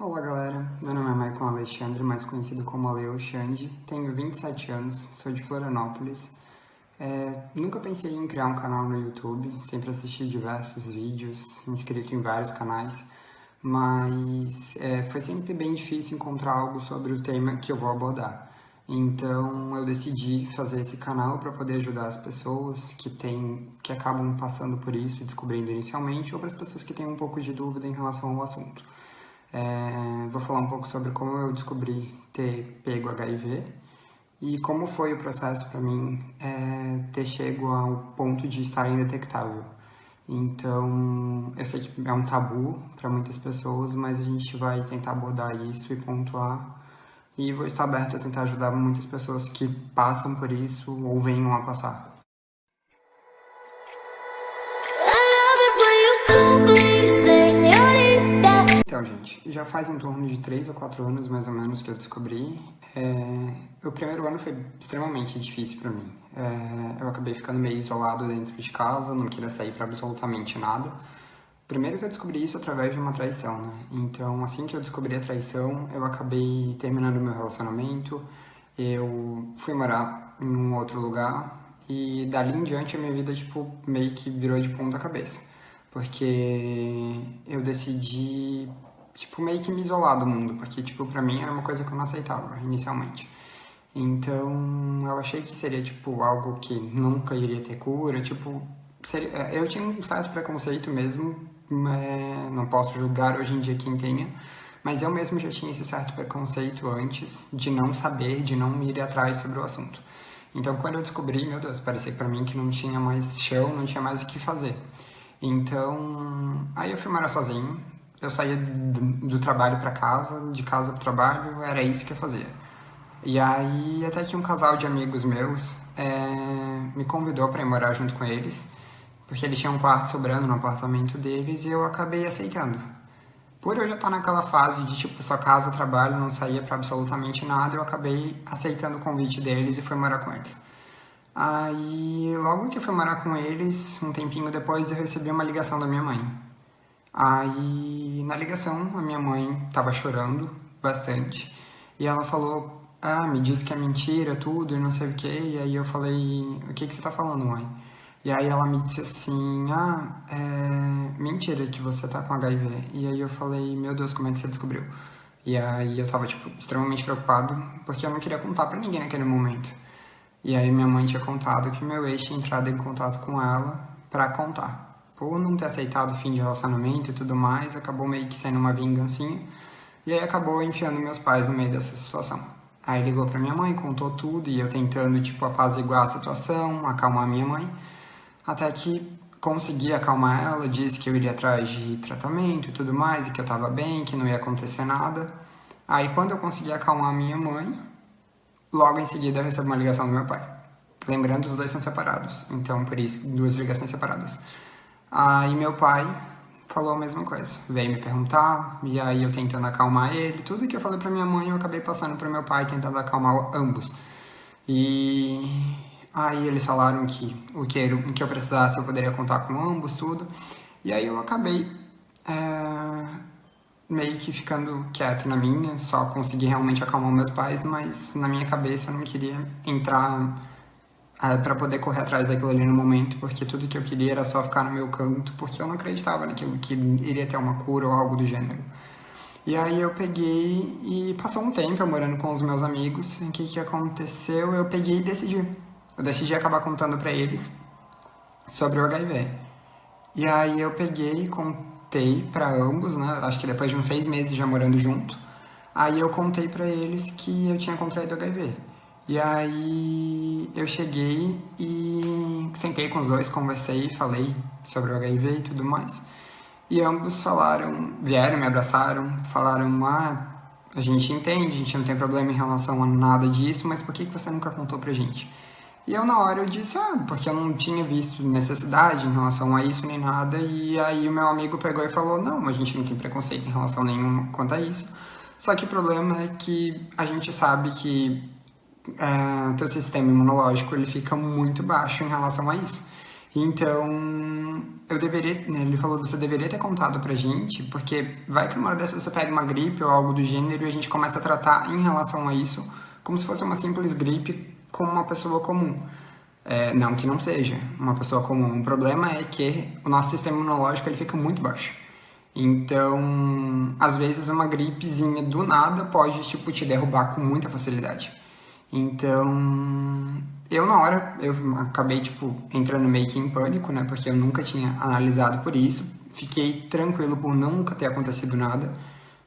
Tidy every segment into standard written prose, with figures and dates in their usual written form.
Olá galera, meu nome é Maicon Alexandre, mais conhecido como Aleu Xande, tenho 27 anos, sou de Florianópolis. Nunca pensei em criar um canal no YouTube, sempre assisti diversos vídeos, inscrito em vários canais, mas foi sempre bem difícil encontrar algo sobre o tema que eu vou abordar. Então eu decidi fazer esse canal para poder ajudar as pessoas que acabam passando por isso e descobrindo inicialmente, ou para as pessoas que têm um pouco de dúvida em relação ao assunto. Vou falar um pouco sobre como eu descobri ter pego HIV e como foi o processo para mim ter chego ao ponto de estar indetectável. Então, eu sei que é um tabu para muitas pessoas, mas a gente vai tentar abordar isso e pontuar. E vou estar aberto a tentar ajudar muitas pessoas que passam por isso ou venham a passar. Então, gente, já faz em torno de 3 ou 4 anos, mais ou menos, que eu descobri. O primeiro ano foi extremamente difícil para mim. Eu acabei ficando meio isolado dentro de casa, não queria sair para absolutamente nada. Primeiro que eu descobri isso através de uma traição, né? Então, assim que eu descobri a traição, eu acabei terminando meu relacionamento. Eu fui morar em um outro lugar e dali em diante a minha vida, tipo, meio que virou de ponta cabeça. Porque eu decidi, tipo, meio que me isolar do mundo, porque, tipo, pra mim era uma coisa que eu não aceitava inicialmente. Então, eu achei que seria, tipo, algo que nunca iria ter cura, tipo, eu tinha um certo preconceito mesmo, não posso julgar hoje em dia quem tenha, mas eu mesmo já tinha esse certo preconceito antes de não saber, de não ir atrás sobre o assunto. Então, quando eu descobri, meu Deus, parecia pra mim que não tinha mais chão, não tinha mais o que fazer. Então, aí eu fui morar sozinho, eu saía do trabalho para casa, de casa para o trabalho, era isso que eu fazia. E aí, até que um casal de amigos meus me convidou para ir morar junto com eles, porque eles tinham um quarto sobrando no apartamento deles e eu acabei aceitando. Por eu já estar naquela fase de tipo só casa, trabalho, não saía para absolutamente nada, eu acabei aceitando o convite deles e fui morar com eles. Aí, logo que eu fui morar com eles, um tempinho depois, eu recebi uma ligação da minha mãe. Aí, na ligação, a minha mãe tava chorando bastante. E ela falou, me disse que é mentira, tudo, e não sei o que. E aí eu falei, o que você tá falando, mãe? E aí ela me disse assim, é mentira que você tá com HIV. E aí eu falei, meu Deus, como é que você descobriu? E aí eu tava, tipo, extremamente preocupado, porque eu não queria contar pra ninguém naquele momento. E aí minha mãe tinha contado que meu ex tinha entrado em contato com ela pra contar. Por não ter aceitado o fim de relacionamento e tudo mais, acabou meio que sendo uma vingancinha. E aí acabou enfiando meus pais no meio dessa situação. Aí ligou pra minha mãe, contou tudo, e eu tentando, tipo, apaziguar a situação, acalmar minha mãe. Até que consegui acalmar ela, disse que eu iria atrás de tratamento e tudo mais, e que eu tava bem, que não ia acontecer nada. Aí quando eu consegui acalmar minha mãe, logo em seguida eu recebo uma ligação do meu pai. Lembrando, os dois são separados, então por isso, duas ligações separadas. Aí meu pai falou a mesma coisa, veio me perguntar, e aí eu tentando acalmar ele, tudo que eu falei pra minha mãe eu acabei passando pro meu pai, tentando acalmar ambos. E aí eles falaram que o que eu precisasse eu poderia contar com ambos, tudo. E aí eu acabei meio que ficando quieto na minha, só consegui realmente acalmar meus pais, mas na minha cabeça eu não queria entrar para poder correr atrás daquilo ali no momento, porque tudo que eu queria era só ficar no meu canto, porque eu não acreditava naquilo que iria ter uma cura ou algo do gênero. E aí eu peguei e passou um tempo eu morando com os meus amigos, o que aconteceu? Eu peguei e decidi. Eu decidi acabar contando para eles sobre o HIV. E aí eu peguei e contei para ambos, né? Acho que depois de uns 6 meses já morando junto. Aí eu contei para eles que eu tinha contraído HIV. E aí eu cheguei e sentei com os dois, conversei, falei sobre o HIV e tudo mais. E ambos vieram, me abraçaram, falaram, a gente entende, a gente não tem problema em relação a nada disso, mas por que você nunca contou pra gente? E eu na hora eu disse, porque eu não tinha visto necessidade em relação a isso nem nada, e aí o meu amigo pegou e falou, não, a gente não tem preconceito em relação nenhum quanto a isso, só que o problema é que a gente sabe que teu sistema imunológico ele fica muito baixo em relação a isso. Então, ele falou, você deveria ter contado pra gente, porque vai que uma hora dessa você pega uma gripe ou algo do gênero e a gente começa a tratar em relação a isso como se fosse uma simples gripe como uma pessoa comum. Não que não seja uma pessoa comum. O problema é que o nosso sistema imunológico ele fica muito baixo. Então, às vezes uma gripezinha do nada pode, tipo, te derrubar com muita facilidade. Então, na hora, eu acabei, tipo, entrando meio que em pânico, né? Porque eu nunca tinha analisado por isso. Fiquei tranquilo por nunca ter acontecido nada.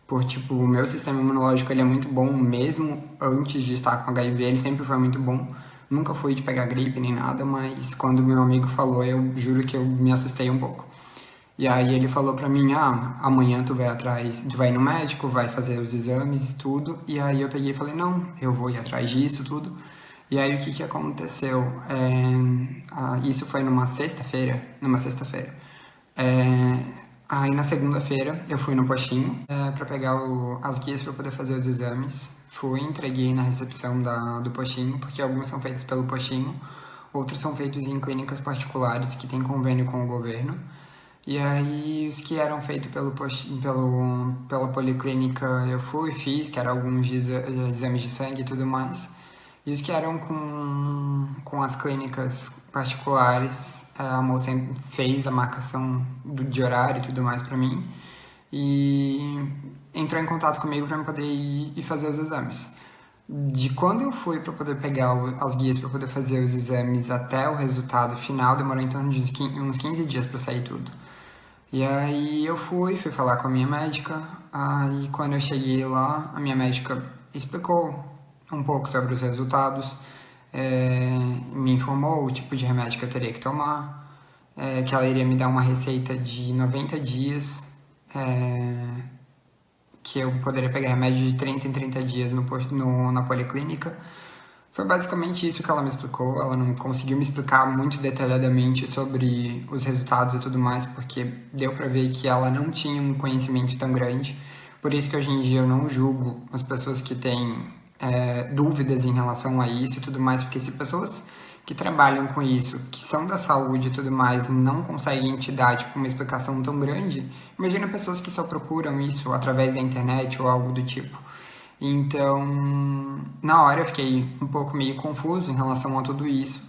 Por, tipo, o meu sistema imunológico, ele é muito bom mesmo antes de estar com HIV, ele sempre foi muito bom. Nunca fui de pegar gripe nem nada, mas quando meu amigo falou, eu juro que eu me assustei um pouco. E aí ele falou pra mim, amanhã tu vai no médico, vai fazer os exames e tudo. E aí eu peguei e falei, não, eu vou ir atrás disso tudo. E aí o que aconteceu? Isso foi numa sexta-feira. Aí na segunda-feira eu fui no postinho pra pegar as guias pra poder fazer os exames. Fui, entreguei na recepção do postinho, porque alguns são feitos pelo postinho, outros são feitos em clínicas particulares que têm convênio com o governo. E aí, os que eram feitos pela policlínica eu fui, fiz, que eram alguns exames de sangue e tudo mais. E os que eram com as clínicas particulares, a moça fez a marcação de horário e tudo mais pra mim. E entrou em contato comigo pra eu poder ir e fazer os exames. De quando eu fui para poder pegar as guias para poder fazer os exames até o resultado final, demorou em torno de uns 15 dias para sair tudo. E aí eu fui falar com a minha médica, aí quando eu cheguei lá, a minha médica explicou um pouco sobre os resultados, me informou o tipo de remédio que eu teria que tomar, que ela iria me dar uma receita de 90 dias, que eu poderia pegar remédio de 30 em 30 dias na policlínica. Foi basicamente isso que ela me explicou. Ela não conseguiu me explicar muito detalhadamente sobre os resultados e tudo mais, porque deu pra ver que ela não tinha um conhecimento tão grande. Por isso que hoje em dia eu não julgo as pessoas que têm dúvidas em relação a isso e tudo mais, porque se pessoas que trabalham com isso, que são da saúde e tudo mais, não conseguem te dar tipo, uma explicação tão grande, imagina pessoas que só procuram isso através da internet ou algo do tipo. Então, na hora eu fiquei um pouco meio confuso em relação a tudo isso,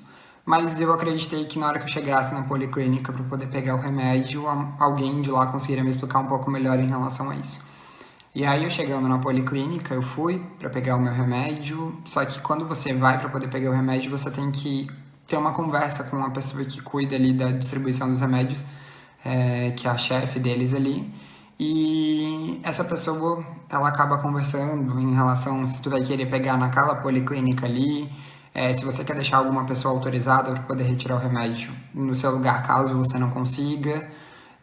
mas eu acreditei que na hora que eu chegasse na policlínica para poder pegar o remédio, alguém de lá conseguiria me explicar um pouco melhor em relação a isso. E aí eu chegando na policlínica, eu fui para pegar o meu remédio, só que quando você vai para poder pegar o remédio, você tem que ter uma conversa com uma pessoa que cuida ali da distribuição dos remédios, que é a chefe deles ali. E essa pessoa, ela acaba conversando em relação se tu vai querer pegar naquela policlínica ali, se você quer deixar alguma pessoa autorizada para poder retirar o remédio no seu lugar, caso você não consiga.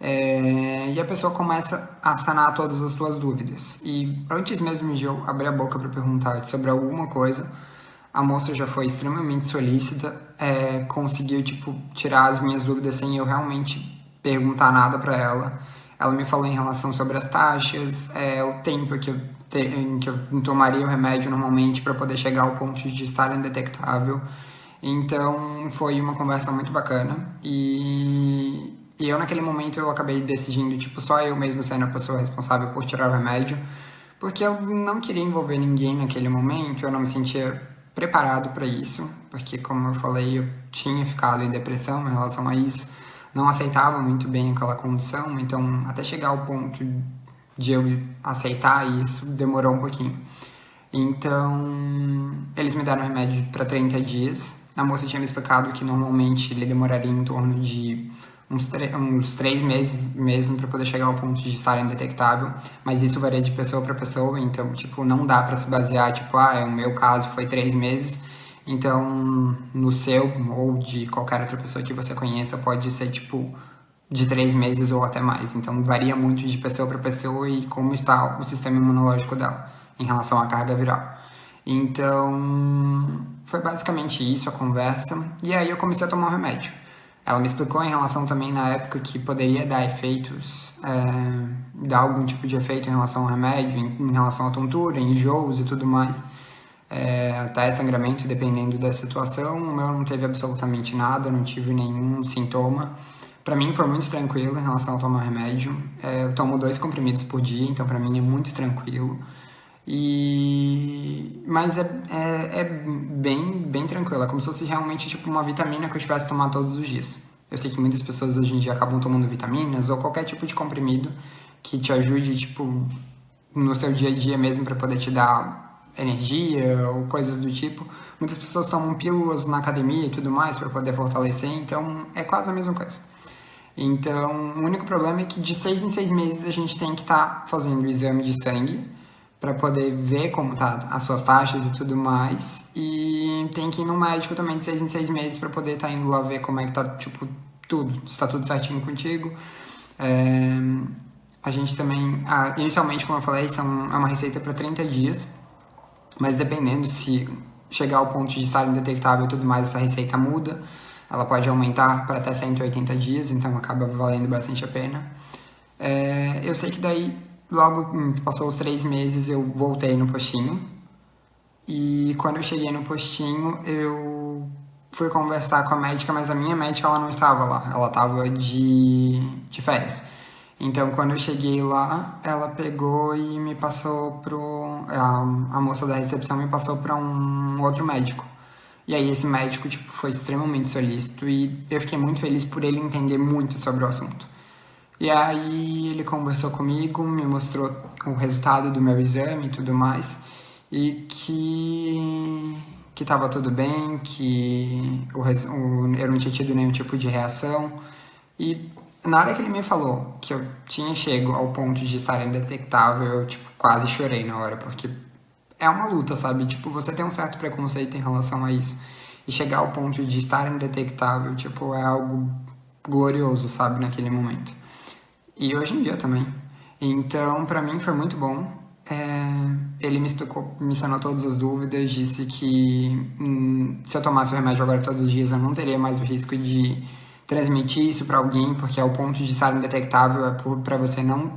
E a pessoa começa a sanar todas as tuas dúvidas. E antes mesmo de eu abrir a boca para perguntar sobre alguma coisa, a moça já foi extremamente solícita, conseguiu tipo, tirar as minhas dúvidas sem eu realmente perguntar nada para ela. Ela me falou em relação sobre as taxas, o tempo que eu tomaria o remédio normalmente para poder chegar ao ponto de estar indetectável. Então, foi uma conversa muito bacana. E eu, naquele momento, eu acabei decidindo, tipo, só eu mesmo sendo a pessoa responsável por tirar o remédio, porque eu não queria envolver ninguém naquele momento, eu não me sentia preparado para isso, porque, como eu falei, eu tinha ficado em depressão em relação a isso, não aceitava muito bem aquela condição, então até chegar ao ponto de eu aceitar isso demorou um pouquinho. Então, eles me deram remédio para 30 dias. A moça tinha me explicado que normalmente ele demoraria em torno de uns 3 meses mesmo para poder chegar ao ponto de estar indetectável, mas isso varia de pessoa para pessoa, então, tipo, não dá para se basear, tipo, o meu caso foi 3 meses, então, no seu ou de qualquer outra pessoa que você conheça, pode ser, tipo, de 3 meses ou até mais. Então, varia muito de pessoa para pessoa e como está o sistema imunológico dela em relação à carga viral. Então, foi basicamente isso a conversa. E aí eu comecei a tomar o remédio. Ela me explicou em relação também na época que poderia dar efeitos, dar algum tipo de efeito em relação ao remédio, em relação à tontura, enjoos e tudo mais. até sangramento, dependendo da situação. O meu não teve absolutamente nada, não tive nenhum sintoma. Pra mim foi muito tranquilo em relação a tomar remédio. Eu tomo 2 comprimidos por dia, então pra mim é muito tranquilo. Mas é bem tranquilo, é como se fosse realmente tipo uma vitamina que eu tivesse tomado todos os dias. Eu sei que muitas pessoas hoje em dia acabam tomando vitaminas ou qualquer tipo de comprimido que te ajude tipo no seu dia a dia mesmo para poder te dar energia ou coisas do tipo. Muitas pessoas tomam pílulas na academia e tudo mais para poder fortalecer, então é quase a mesma coisa. Então, o único problema é que de 6 em 6 meses a gente tem que estar fazendo o exame de sangue para poder ver como tá as suas taxas e tudo mais. E tem que ir no médico também de 6 em 6 meses para poder estar indo lá ver como é que tá, tipo, tudo. Se tá tudo certinho contigo. A gente também, inicialmente, como eu falei, é uma receita para 30 dias. Mas dependendo se chegar ao ponto de estar indetectável e tudo mais, essa receita muda. Ela pode aumentar para até 180 dias, então acaba valendo bastante a pena. Eu sei que daí, logo passou os 3 meses, eu voltei no postinho. E quando eu cheguei no postinho, eu fui conversar com a médica, mas a minha médica ela não estava lá, ela estava de férias. Então, quando eu cheguei lá, ela pegou e me passou a moça da recepção me passou para um outro médico. E aí esse médico tipo, foi extremamente solícito e eu fiquei muito feliz por ele entender muito sobre o assunto. E aí ele conversou comigo, me mostrou o resultado do meu exame e tudo mais, e que estava tudo bem, que eu não tinha tido nenhum tipo de reação. E na hora que ele me falou que eu tinha chego ao ponto de estar indetectável, eu tipo, quase chorei na hora, porque é uma luta, sabe? Tipo, você tem um certo preconceito em relação a isso. E chegar ao ponto de estar indetectável, tipo, é algo glorioso, sabe? Naquele momento. E hoje em dia também. Então, pra mim foi muito bom. Ele me explicou, me sanou todas as dúvidas, disse que se eu tomasse o remédio agora todos os dias, eu não teria mais o risco de transmitir isso para alguém, porque é o ponto de estar indetectável é para você não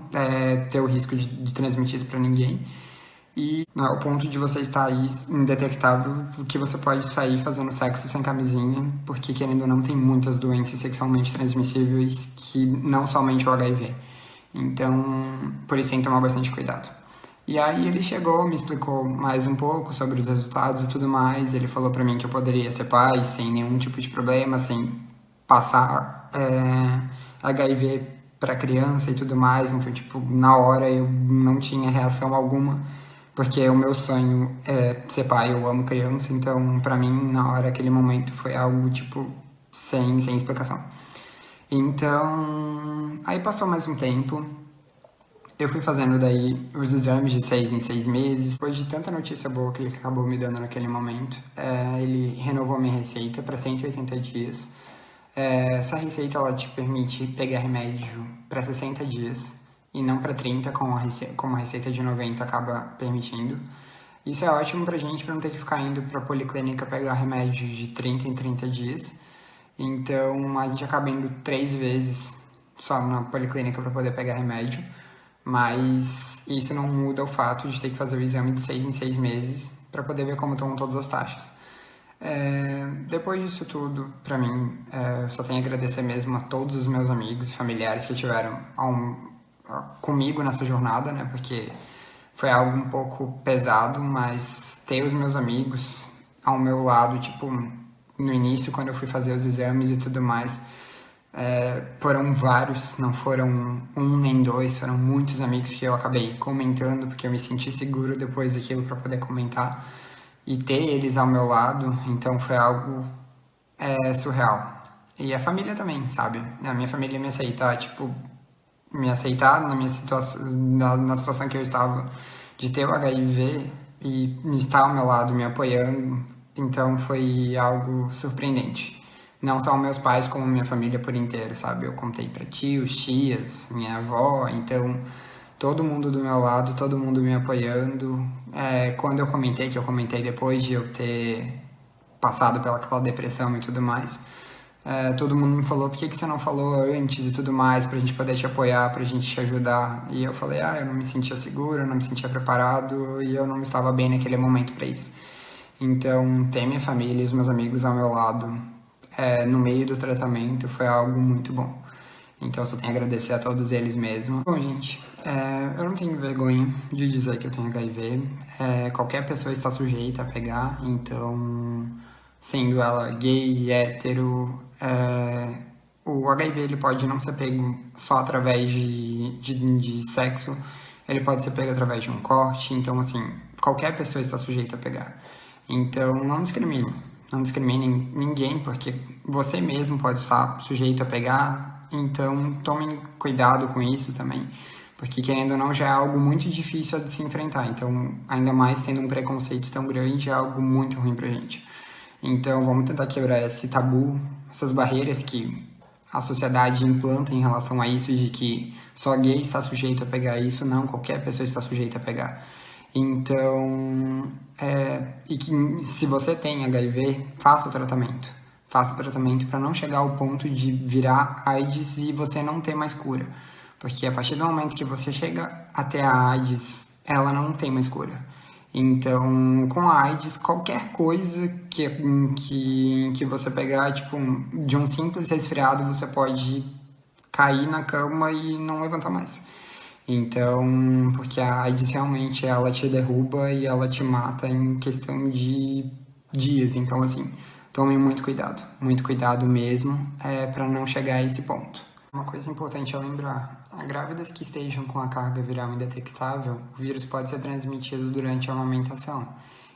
ter o risco de transmitir isso para ninguém. E não é o ponto de você estar aí indetectável que você pode sair fazendo sexo sem camisinha, porque querendo ou não tem muitas doenças sexualmente transmissíveis que não somente o HIV. Então, por isso tem que tomar bastante cuidado. E aí ele chegou, me explicou mais um pouco sobre os resultados e tudo mais. Ele falou pra mim que eu poderia ser pai sem nenhum tipo de problema, sem passar HIV pra criança e tudo mais. Então, tipo, na hora eu não tinha reação alguma, porque o meu sonho é ser pai, eu amo criança. Então, pra mim, na hora, aquele momento foi algo, tipo, sem explicação. Então, aí passou mais um tempo. Eu fui fazendo daí os exames de 6 em 6 meses. Depois de tanta notícia boa que ele acabou me dando naquele momento, ele renovou minha receita para 180 dias. Essa receita ela te permite pegar remédio para 60 dias e não para 30, como a receita de 90 acaba permitindo. Isso é ótimo pra gente, pra não ter que ficar indo pra policlínica pegar remédio de 30 em 30 dias. Então, a gente acaba indo 3 vezes só na policlínica para poder pegar remédio. Mas isso não muda o fato de ter que fazer o exame de 6 em 6 meses para poder ver como estão todas as taxas. Depois disso tudo, pra mim, eu só tenho a agradecer mesmo a todos os meus amigos e familiares que estiveram comigo nessa jornada, né? Porque foi algo um pouco pesado, mas ter os meus amigos ao meu lado, tipo, no início, quando eu fui fazer os exames e tudo mais, foram vários, não foram um nem dois, foram muitos amigos que eu acabei comentando, porque eu me senti seguro depois daquilo para poder comentar e ter eles ao meu lado, então foi algo surreal. E a família também, sabe? A minha família me aceitar, tipo, me aceitar na minha situação, na situação que eu estava, de ter o HIV e estar ao meu lado, me apoiando, então foi algo surpreendente. Não só meus pais, como minha família por inteiro, sabe? Eu contei para tios, tias, minha avó, então todo mundo do meu lado, todo mundo me apoiando. Quando eu comentei, que eu comentei depois de eu ter passado pelaquela depressão e tudo mais, todo mundo me falou, por que você não falou antes e tudo mais, pra gente poder te apoiar, pra gente te ajudar. E eu falei, eu não me sentia seguro, eu não me sentia preparado e eu não estava bem naquele momento pra isso. Então, ter minha família e os meus amigos ao meu lado no meio do tratamento foi algo muito bom. Então, eu só tenho a agradecer a todos eles mesmo. Bom, gente, eu não tenho vergonha de dizer que eu tenho HIV. Qualquer pessoa está sujeita a pegar, então, sendo ela gay, hétero, o HIV ele pode não ser pego só através de sexo, ele pode ser pego através de um corte, então, assim, qualquer pessoa está sujeita a pegar. Então, não discriminem ninguém, porque você mesmo pode estar sujeito a pegar, então tomem cuidado com isso também, porque querendo ou não já é algo muito difícil de se enfrentar, então ainda mais tendo um preconceito tão grande é algo muito ruim pra gente. Então vamos tentar quebrar esse tabu, essas barreiras que a sociedade implanta em relação a isso, de que só gay está sujeito a pegar isso, não, qualquer pessoa está sujeita a pegar. Então, e que se você tem HIV, faça o tratamento. Faça o tratamento para não chegar ao ponto de virar AIDS e você não ter mais cura. Porque a partir do momento que você chega até a AIDS, ela não tem mais cura. Então, com a AIDS, qualquer coisa que você pegar, tipo, de um simples resfriado, você pode cair na cama e não levantar mais. Então, porque a AIDS realmente ela te derruba e ela te mata em questão de dias. Então, assim, tomem muito cuidado mesmo, para não chegar a esse ponto. Uma coisa importante a lembrar: grávidas que estejam com a carga viral indetectável, o vírus pode ser transmitido durante a amamentação.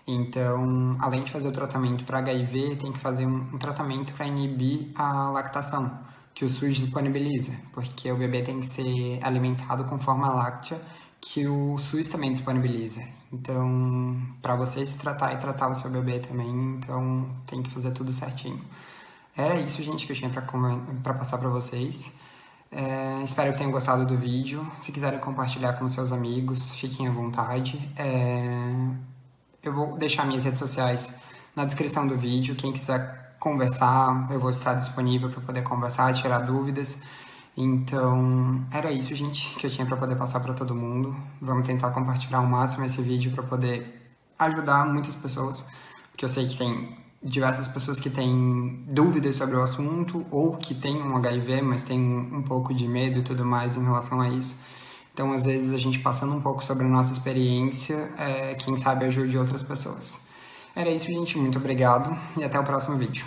Então, além de fazer o tratamento para HIV, tem que fazer um tratamento para inibir a lactação, que o SUS disponibiliza, porque o bebê tem que ser alimentado com forma láctea, que o SUS também disponibiliza. Então, para você se tratar e tratar o seu bebê também, então tem que fazer tudo certinho. Era isso, gente, que eu tinha para passar para vocês. Espero que tenham gostado do vídeo. Se quiserem compartilhar com seus amigos, fiquem à vontade. Eu vou deixar minhas redes sociais na descrição do vídeo. Quem quiser conversar, eu vou estar disponível para poder conversar, tirar dúvidas. Então, era isso, gente, que eu tinha para poder passar para todo mundo. Vamos tentar compartilhar ao máximo esse vídeo para poder ajudar muitas pessoas, porque eu sei que tem diversas pessoas que têm dúvidas sobre o assunto ou que têm um HIV, mas têm um pouco de medo e tudo mais em relação a isso. Então, às vezes, a gente passando um pouco sobre a nossa experiência, quem sabe ajude outras pessoas. Era isso, gente. Muito obrigado e até o próximo vídeo.